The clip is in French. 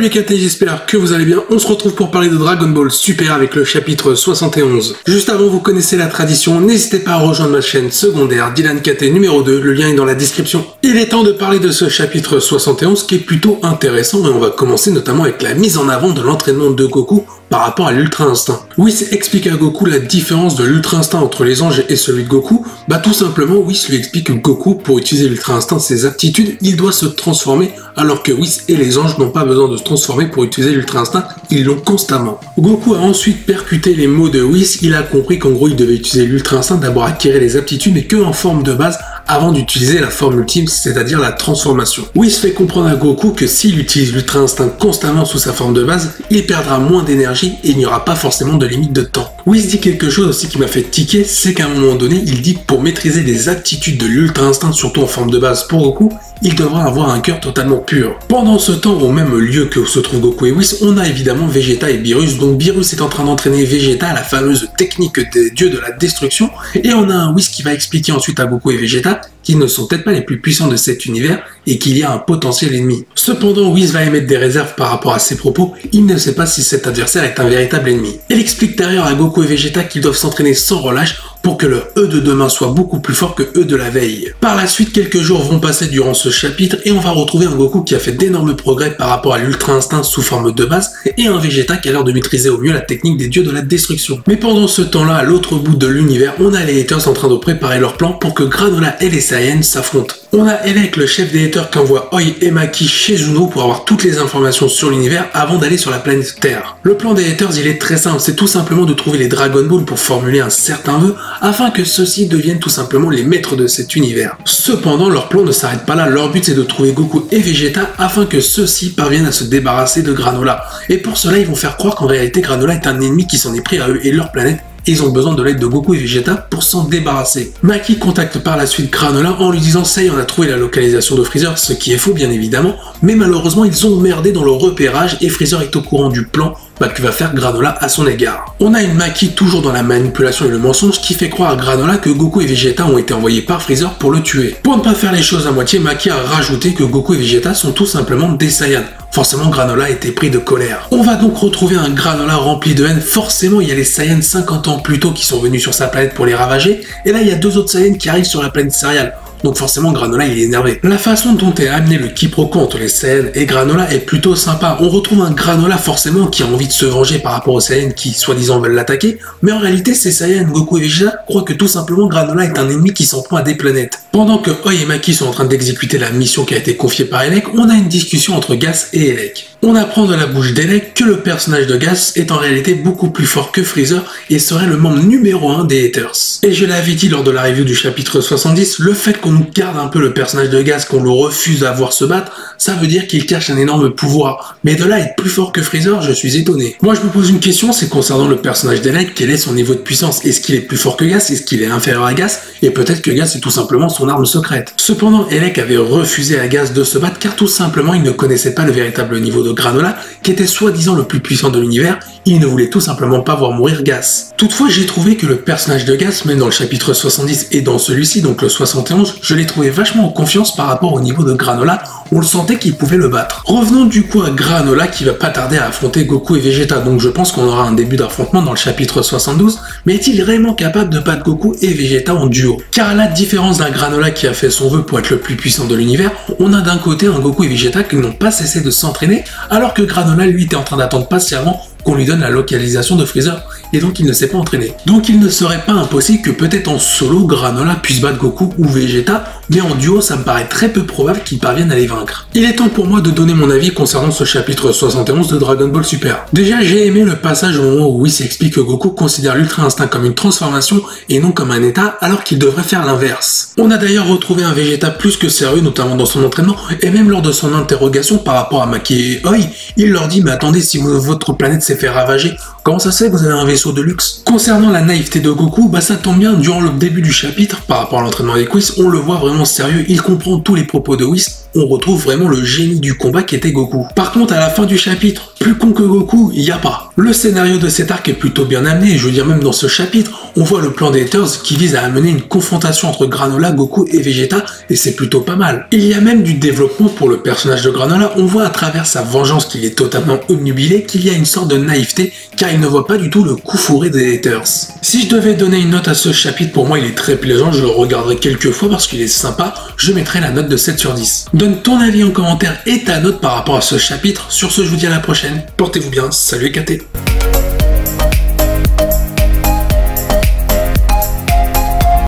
les KT, j'espère que vous allez bien. On se retrouve pour parler de Dragon Ball Super avec le chapitre 71. Juste avant, vous connaissez la tradition, n'hésitez pas à rejoindre ma chaîne secondaire Dylan KT numéro 2, le lien est dans la description. Il est temps de parler de ce chapitre 71 qui est plutôt intéressant et on va commencer notamment avec la mise en avant de l'entraînement de Goku par rapport à l'Ultra Instinct. Whis explique à Goku la différence de l'Ultra Instinct entre les anges et celui de Goku. Tout simplement, Whis lui explique que Goku, pour utiliser l'Ultra Instinct, ses aptitudes, il doit se transformer, alors que Whis et les anges n'ont pas besoin de se transformer pour utiliser l'Ultra Instinct, ils l'ont constamment. Goku a ensuite percuté les mots de Whis, il a compris qu'en gros il devait utiliser l'Ultra Instinct, d'abord acquérir les aptitudes, mais que en forme de base, avant d'utiliser la forme ultime, c'est-à-dire la transformation. Whis fait comprendre à Goku que s'il utilise l'Ultra Instinct constamment sous sa forme de base, il perdra moins d'énergie et il n'y aura pas forcément de limite de temps. Whis dit quelque chose aussi qui m'a fait tiquer, c'est qu'à un moment donné, il dit que pour maîtriser les aptitudes de l'Ultra Instinct, surtout en forme de base pour Goku, il devra avoir un cœur totalement pur. Pendant ce temps, au même lieu que se trouvent Goku et Whis, on a évidemment Vegeta et Beerus. Donc Beerus est en train d'entraîner Vegeta à la fameuse technique des dieux de la destruction, et on a un Whis qui va expliquer ensuite à Goku et Vegeta qu'ils ne sont peut-être pas les plus puissants de cet univers et qu'il y a un potentiel ennemi. Cependant, Whis va émettre des réserves par rapport à ses propos, il ne sait pas si cet adversaire est un véritable ennemi. Il explique d'ailleurs à Goku et Vegeta qu'ils doivent s'entraîner sans relâche pour que leur E de demain soit beaucoup plus fort que E de la veille. Par la suite, quelques jours vont passer durant ce chapitre et on va retrouver un Goku qui a fait d'énormes progrès par rapport à l'Ultra Instinct sous forme de base et un Vegeta qui a l'air de maîtriser au mieux la technique des dieux de la destruction. Mais pendant ce temps-là, à l'autre bout de l'univers, on a les haters en train de préparer leur plan pour que Granola et les Saiyans s'affrontent. On a Elec, le chef des haters, qui envoie Oi et Maki chez Zuno pour avoir toutes les informations sur l'univers avant d'aller sur la planète Terre. Le plan des haters, il est très simple, c'est tout simplement de trouver les Dragon Ball pour formuler un certain vœu afin que ceux-ci deviennent tout simplement les maîtres de cet univers. Cependant, leur plan ne s'arrête pas là, leur but c'est de trouver Goku et Vegeta afin que ceux-ci parviennent à se débarrasser de Granola. Et pour cela, ils vont faire croire qu'en réalité Granola est un ennemi qui s'en est pris à eux et leur planète. Ils ont besoin de l'aide de Goku et Vegeta pour s'en débarrasser. Maki contacte par la suite Granola en lui disant ça y est, on a trouvé la localisation de Freezer, ce qui est faux bien évidemment, mais malheureusement ils ont merdé dans le repérage et Freezer est au courant du plan que va faire Granola à son égard. On a une Maki toujours dans la manipulation et le mensonge qui fait croire à Granola que Goku et Vegeta ont été envoyés par Freezer pour le tuer. Pour ne pas faire les choses à moitié, Maki a rajouté que Goku et Vegeta sont tout simplement des Saiyans. Forcément, Granola était pris de colère. On va donc retrouver un Granola rempli de haine. Forcément, il y a les Saiyans 50 ans plus tôt qui sont venus sur sa planète pour les ravager. Et là, il y a deux autres Saiyans qui arrivent sur la planète céréale. Donc forcément, Granola, il est énervé. La façon dont est amené le quiproquo entre les Saiyans et Granola est plutôt sympa. On retrouve un Granola forcément qui a envie de se venger par rapport aux Saiyans qui, soi-disant, veulent l'attaquer. Mais en réalité, ces Saiyans, Goku et Vegeta, croient que tout simplement Granola est un ennemi qui s'en prend à des planètes. Pendant que Oi et Maki sont en train d'exécuter la mission qui a été confiée par Elec, on a une discussion entre Gas et Elec. On apprend de la bouche d'Elec que le personnage de Gas est en réalité beaucoup plus fort que Freezer et serait le membre numéro 1 des haters. Et je l'avais dit lors de la review du chapitre 70, le fait qu'on nous garde un peu le personnage de Gas, qu'on le refuse à voir se battre, ça veut dire qu'il cache un énorme pouvoir. Mais de là à être plus fort que Freezer, je suis étonné. Moi je me pose une question, c'est concernant le personnage d'Elec, quel est son niveau de puissance? Est-ce qu'il est plus fort que Gas? Est-ce qu'il est inférieur à Gas? Et peut-être que Gas est tout simplement son arme secrète. Cependant, Elec avait refusé à Gas de se battre car tout simplement il ne connaissait pas le véritable niveau de Granola, qui était soi-disant le plus puissant de l'univers, il ne voulait tout simplement pas voir mourir Gas. Toutefois, j'ai trouvé que le personnage de Gas, même dans le chapitre 70 et dans celui-ci, donc le 71, je l'ai trouvé vachement en confiance par rapport au niveau de Granola, on le sentait qu'il pouvait le battre. Revenons du coup à Granola qui va pas tarder à affronter Goku et Vegeta, donc je pense qu'on aura un début d'affrontement dans le chapitre 72, mais est-il réellement capable de battre Goku et Vegeta en duo? Car à la différence d'un Granola qui a fait son vœu pour être le plus puissant de l'univers, on a d'un côté un Goku et Vegeta qui n'ont pas cessé de s'entraîner, alors que Granola lui était en train d'attendre patiemment qu'on lui donne la localisation de Freezer, et donc il ne s'est pas entraîné. Donc il ne serait pas impossible que peut-être en solo, Granola puisse battre Goku ou Vegeta, mais en duo, ça me paraît très peu probable qu'ils parviennent à les vaincre. Il est temps pour moi de donner mon avis concernant ce chapitre 71 de Dragon Ball Super. Déjà, j'ai aimé le passage au moment où Whis explique que Goku considère l'Ultra Instinct comme une transformation et non comme un état, alors qu'il devrait faire l'inverse. On a d'ailleurs retrouvé un Vegeta plus que sérieux, notamment dans son entraînement, et même lors de son interrogation par rapport à Maki et Oi, il leur dit « Mais attendez, si votre planète s'est fait ravager, Comment ça se fait que vous avez un vaisseau de luxe? Concernant la naïveté de Goku, bah ça tombe bien, durant le début du chapitre, par rapport à l'entraînement avec Whis, on le voit vraiment sérieux, il comprend tous les propos de Whis, on retrouve vraiment le génie du combat qui était Goku. Par contre, à la fin du chapitre, plus con que Goku, y a pas. Le scénario de cet arc est plutôt bien amené, je veux dire même dans ce chapitre, on voit le plan des Haters qui vise à amener une confrontation entre Granola, Goku et Vegeta, et c'est plutôt pas mal. Il y a même du développement pour le personnage de Granola, on voit à travers sa vengeance qu'il est totalement obnubilé, qu'il y a une sorte de naïveté, car il ne voit pas du tout le coup fourré des Haters. Si je devais donner une note à ce chapitre, pour moi il est très plaisant, je le regarderai quelques fois parce qu'il est sympa, je mettrai la note de 7 sur 10. Donne ton avis en commentaire et ta note par rapport à ce chapitre. Sur ce, je vous dis à la prochaine. Portez-vous bien, salut KT.